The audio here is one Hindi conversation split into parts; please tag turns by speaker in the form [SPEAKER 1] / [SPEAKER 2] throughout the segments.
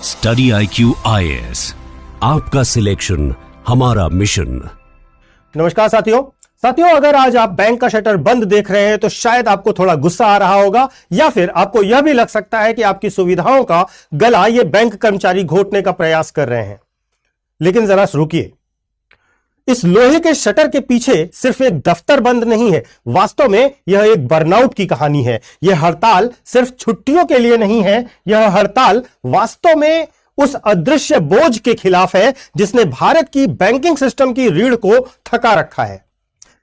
[SPEAKER 1] स्टडी IQ IAS, आपका सिलेक्शन हमारा मिशन।
[SPEAKER 2] नमस्कार साथियों, अगर आज आप बैंक का शटर बंद देख रहे हैं तो शायद आपको थोड़ा गुस्सा आ रहा होगा, या फिर आपको यह भी लग सकता है कि आपकी सुविधाओं का गला ये बैंक कर्मचारी घोटने का प्रयास कर रहे हैं। लेकिन जरा रुकिए, इस लोहे के शटर के पीछे सिर्फ एक दफ्तर बंद नहीं है, वास्तव में यह एक बर्नआउट की कहानी है। यह हड़ताल सिर्फ छुट्टियों के लिए नहीं है, यह हड़ताल वास्तव में उस अदृश्य बोझ के खिलाफ है जिसने भारत की बैंकिंग सिस्टम की रीढ़ को थका रखा है।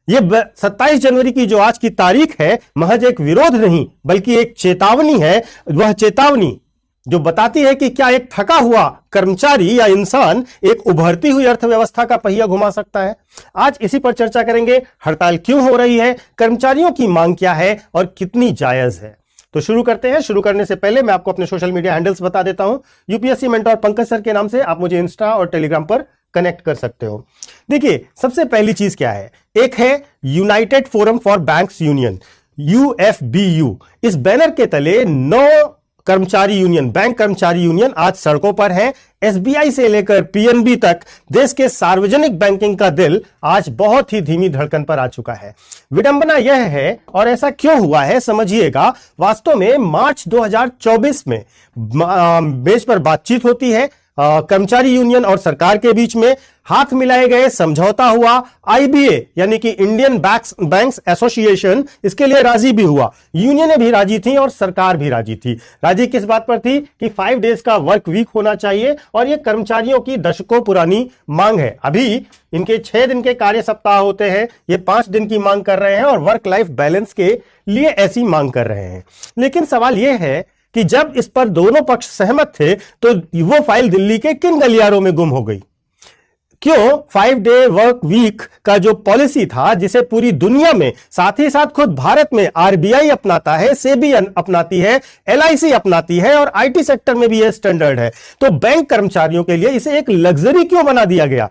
[SPEAKER 2] यह 27 जनवरी की जो आज की तारीख है, महज एक विरोध नहीं बल्कि एक चेतावनी है। वह चेतावनी जो बताती है कि क्या एक थका हुआ कर्मचारी या इंसान एक उभरती हुई अर्थव्यवस्था का पहिया घुमा सकता है। आज इसी पर चर्चा करेंगे। हड़ताल क्यों हो रही है, कर्मचारियों की मांग क्या है और कितनी जायज है। तो शुरू करते हैं। शुरू करने से पहले मैं आपको अपने सोशल मीडिया हैंडल्स बता देता हूं। यूपीएससी मेंटोर पंकज सर के नाम से आप मुझे इंस्टा और टेलीग्राम पर कनेक्ट कर सकते हो। देखिए, सबसे पहली चीज क्या है, एक है United forum for banks union, UFBU। इस बैनर के तले 9 कर्मचारी यूनियन, बैंक कर्मचारी यूनियन आज सड़कों पर है। SBI से लेकर PNB तक देश के सार्वजनिक बैंकिंग का दिल आज बहुत ही धीमी धड़कन पर आ चुका है। विडंबना यह है, और ऐसा क्यों हुआ है समझिएगा। वास्तव में मार्च 2024 में बेंच पर बातचीत होती है, कर्मचारी यूनियन और सरकार के बीच में हाथ मिलाए गए, समझौता हुआ। IBA यानी कि इंडियन बैंक्स एसोसिएशन इसके लिए राजी भी हुआ, यूनियनें भी राजी थी और सरकार भी राजी थी। राजी किस बात पर थी कि 5 डेज का वर्क वीक होना चाहिए, और यह कर्मचारियों की दशकों पुरानी मांग है। अभी इनके 6 दिन के कार्य सप्ताह होते हैं, ये 5 दिन की मांग कर रहे हैं और वर्क लाइफ बैलेंस के लिए ऐसी मांग कर रहे हैं। लेकिन सवाल यह है कि जब इस पर दोनों पक्ष सहमत थे तो वो फाइल दिल्ली के किन गलियारों में गुम हो गई। क्यों 5 डे वर्क वीक का जो पॉलिसी था, जिसे पूरी दुनिया में, साथ ही साथ खुद भारत में RBI अपनाता है, सेबी अपनाती है, LIC अपनाती है और IT सेक्टर में भी यह स्टैंडर्ड है, तो बैंक कर्मचारियों के लिए इसे एक लग्जरी क्यों बना दिया गया।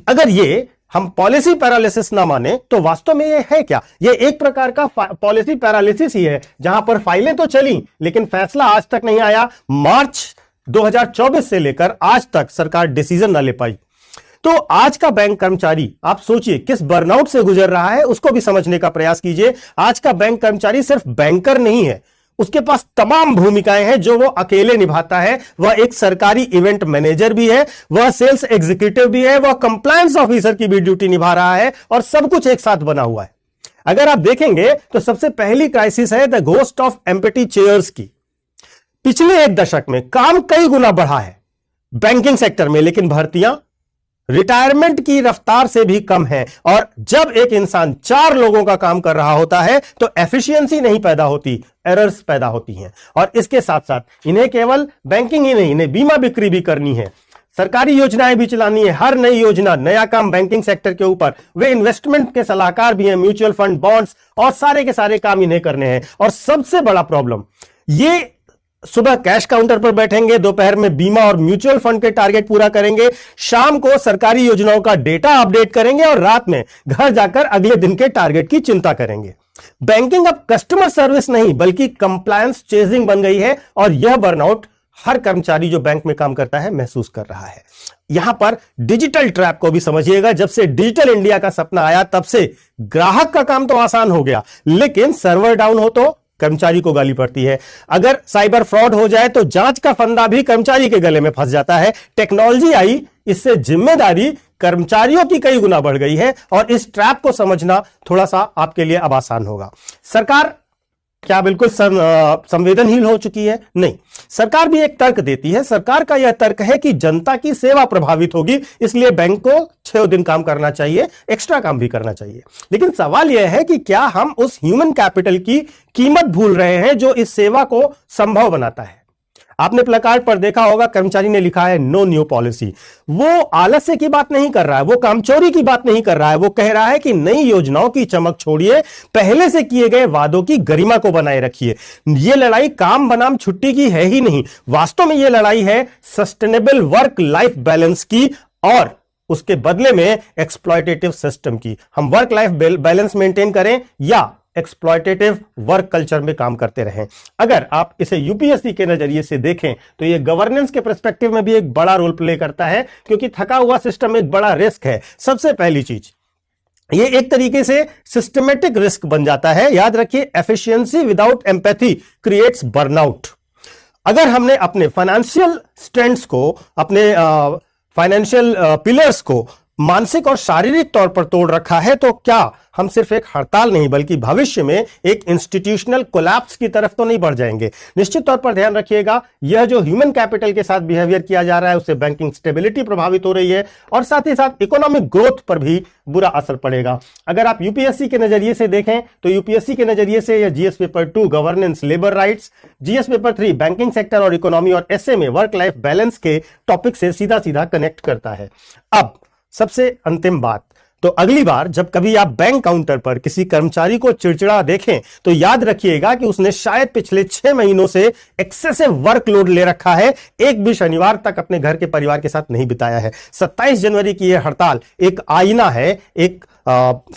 [SPEAKER 2] अगर ये हम पॉलिसी पैरालिसिस ना माने तो वास्तव में ये है क्या, ये एक प्रकार का पॉलिसी पैरालिसिस ही है, जहां पर फाइलें तो चली लेकिन फैसला आज तक नहीं आया। मार्च 2024 से लेकर आज तक सरकार डिसीजन ना ले पाई। तो आज का बैंक कर्मचारी, आप सोचिए किस बर्नआउट से गुजर रहा है, उसको भी समझने का प्रयास कीजिए। आज का बैंक कर्मचारी सिर्फ बैंकर नहीं है, उसके पास तमाम भूमिकाएं हैं जो वो अकेले निभाता है। वह एक सरकारी इवेंट मैनेजर भी है, वह सेल्स एग्जीक्यूटिव भी है, वह कंप्लायंस ऑफिसर की भी ड्यूटी निभा रहा है, और सब कुछ एक साथ बना हुआ है। अगर आप देखेंगे तो सबसे पहली क्राइसिस है the ghost of empty chairs की। पिछले 1 दशक में काम कई गुना बढ़ा है बैंकिंग सेक्टर में, लेकिन भर्तियां रिटायरमेंट की रफ्तार से भी कम है। और जब एक इंसान 4 लोगों का काम कर रहा होता है तो एफिशिएंसी नहीं पैदा होती, एरर्स पैदा होती हैं। और इसके साथ साथ इन्हें केवल बैंकिंग ही नहीं, इन्हें बीमा बिक्री भी करनी है, सरकारी योजनाएं भी चलानी है। हर नई योजना, नया काम बैंकिंग सेक्टर के ऊपर। वे इन्वेस्टमेंट के सलाहकार भी हैं, म्यूचुअल फंड, बॉन्ड्स और सारे के सारे काम इन्हें करने हैं। और सबसे बड़ा प्रॉब्लम, ये सुबह कैश काउंटर पर बैठेंगे, दोपहर में बीमा और म्यूचुअल फंड के टारगेट पूरा करेंगे, शाम को सरकारी योजनाओं का डेटा अपडेट करेंगे और रात में घर जाकर अगले दिन के टारगेट की चिंता करेंगे। बैंकिंग अब कस्टमर सर्विस नहीं बल्कि कंप्लायंस चेजिंग बन गई है, और यह बर्नआउट हर कर्मचारी जो बैंक में काम करता है महसूस कर रहा है। यहां पर डिजिटल ट्रैप को भी समझिएगा। जब से डिजिटल इंडिया का सपना आया तब से ग्राहक का काम तो आसान हो गया, लेकिन सर्वर डाउन हो तो कर्मचारी को गाली पड़ती है। अगर साइबर फ्रॉड हो जाए तो जांच का फंदा भी कर्मचारी के गले में फंस जाता है। टेक्नोलॉजी आई, इससे जिम्मेदारी कर्मचारियों की कई गुना बढ़ गई है, और इस ट्रैप को समझना थोड़ा सा आपके लिए अब आसान होगा। सरकार क्या बिल्कुल संवेदनहीन हो चुकी है? नहीं, सरकार भी एक तर्क देती है। सरकार का यह तर्क है कि जनता की सेवा प्रभावित होगी, इसलिए बैंक को 6 दिन काम करना चाहिए, एक्स्ट्रा काम भी करना चाहिए। लेकिन सवाल यह है कि क्या हम उस ह्यूमन कैपिटल की कीमत भूल रहे हैं जो इस सेवा को संभव बनाता है। आपने प्लकार्ड पर देखा होगा, कर्मचारी ने लिखा है नो न्यू पॉलिसी। वो आलस्य की बात नहीं कर रहा है, वो कामचोरी की बात नहीं कर रहा है, वो कह रहा है कि नई योजनाओं की चमक छोड़िए, पहले से किए गए वादों की गरिमा को बनाए रखिए। ये लड़ाई काम बनाम छुट्टी की है ही नहीं, वास्तव में ये लड़ाई है सस्टेनेबल वर्क लाइफ बैलेंस की, और उसके बदले में एक्सप्लॉयटेटिव सिस्टम की। हम वर्क लाइफ बैलेंस मेंटेन करें या एक्सप्लॉयटेटिव वर्क कल्चर में काम करते रहें। अगर आप इसे यूपीएससी के नजरिए से देखें तो यह गवर्नेंस के पर्सपेक्टिव में भी एक बड़ा रोल प्ले करता है, क्योंकि थका हुआ सिस्टम एक बड़ा रिस्क है। सबसे पहली चीज, ये एक तरीके से सिस्टमेटिक रिस्क बन जाता है। याद रखिए, efficiency without empathy creates burnout. अगर हमने अपने फाइनेंशियल स्ट्रेंथ्स को, अपने फाइनेंशियल पिलर्स को मानसिक और शारीरिक तौर पर तोड़ रखा है, तो क्या हम सिर्फ एक हड़ताल नहीं बल्कि भविष्य में एक इंस्टीट्यूशनल कोलैप्स की तरफ तो नहीं बढ़ जाएंगे। निश्चित तौर पर ध्यान रखिएगा, यह जो ह्यूमन कैपिटल के साथ बिहेवियर किया जा रहा है उससे बैंकिंग स्टेबिलिटी प्रभावित हो रही है और साथ ही साथ इकोनॉमिक ग्रोथ पर भी बुरा असर पड़ेगा। अगर आप यूपीएससी के नजरिए से देखें तो यूपीएससी के नजरिए से यह GS paper 2 governance labour rights, GS paper 3 banking sector और इकोनॉमी और एसए में वर्क लाइफ बैलेंस के टॉपिक से सीधा सीधा कनेक्ट करता है। अब सबसे अंतिम बात, तो अगली बार जब कभी आप बैंक काउंटर पर किसी कर्मचारी को चिड़चिड़ा देखें तो याद रखिएगा कि उसने शायद पिछले 6 महीनों से एक्सेसिव वर्कलोड ले रखा है, एक भी शनिवार तक अपने घर के परिवार के साथ नहीं बिताया है। 27 जनवरी की यह हड़ताल एक आईना है, एक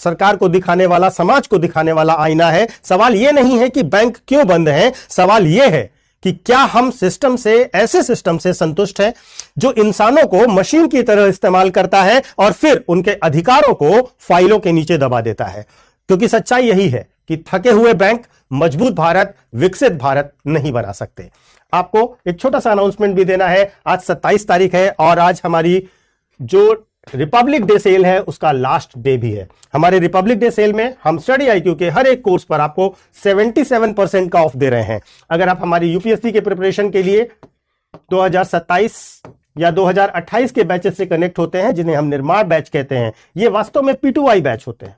[SPEAKER 2] सरकार को दिखाने वाला, समाज को दिखाने वाला आईना है। सवाल यह नहीं है कि बैंक क्यों बंद है, सवाल यह है कि क्या हम सिस्टम से, ऐसे सिस्टम से संतुष्ट हैं जो इंसानों को मशीन की तरह इस्तेमाल करता है और फिर उनके अधिकारों को फाइलों के नीचे दबा देता है। क्योंकि सच्चाई यही है कि थके हुए बैंक मजबूत भारत, विकसित भारत नहीं बना सकते। आपको एक छोटा सा अनाउंसमेंट भी देना है। आज 27 तारीख है और आज हमारी जो रिपब्लिक डे सेल है उसका लास्ट डे भी है। हमारे रिपब्लिक डे सेल में हम स्टडी आईक्यू के हर एक कोर्स पर आपको 77% का ऑफ दे रहे हैं। अगर आप हमारी यूपीएससी के प्रिपरेशन के लिए 2027 या 2028 के बैचेस से कनेक्ट होते हैं, जिन्हें हम निर्माण बैच कहते हैं, ये वास्तव में P2I बैच होते हैं।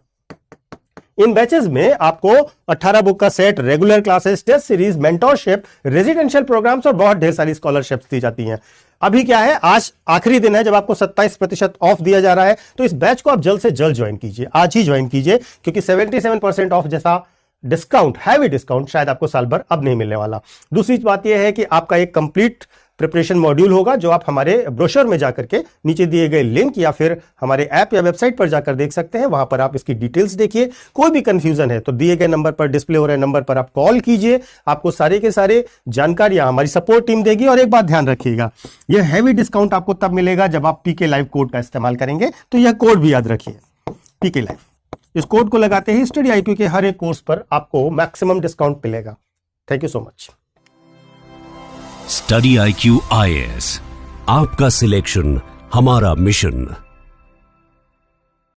[SPEAKER 2] इन बैचेस में आपको 18 बुक का set, regular classes, test series, mentorship, residential programs और बहुत ढेर सारी स्कॉलरशिप्स दी जाती हैं। अभी क्या है, आज आखिरी दिन है जब आपको 27% ऑफ दिया जा रहा है, तो इस बैच को आप जल्द से जल्द ज्वाइन कीजिए, आज ही ज्वाइन कीजिए, क्योंकि 77% ऑफ जैसा डिस्काउंट, हैवी डिस्काउंट शायद आपको साल भर अब नहीं मिलने वाला। दूसरी बात यह है कि आपका एक कंप्लीट प्रिपरेशन मॉड्यूल होगा जो आप हमारे ब्रोशर में जाकर के नीचे दिए गए लिंक या फिर हमारे ऐप या वेबसाइट पर जाकर देख सकते हैं। वहां पर आप इसकी डिटेल्स देखिए। कोई भी कंफ्यूजन है तो दिए गए नंबर पर, डिस्प्ले हो रहे नंबर पर आप कॉल कीजिए, आपको सारे के सारे जानकारियां हमारी सपोर्ट टीम देगी। और एक बात ध्यान रखिएगा, यह हैवी डिस्काउंट आपको तब मिलेगा जब आप पीके लाइव कोड का इस्तेमाल करेंगे, तो यह कोड भी याद रखिए, पीके लाइव। इस कोड को लगाते ही स्टडी आईक्यू के हर एक कोर्स पर आपको मैक्सिमम डिस्काउंट मिलेगा। Thank you so much.
[SPEAKER 1] Study IQ IAS, आपका सिलेक्शन हमारा मिशन।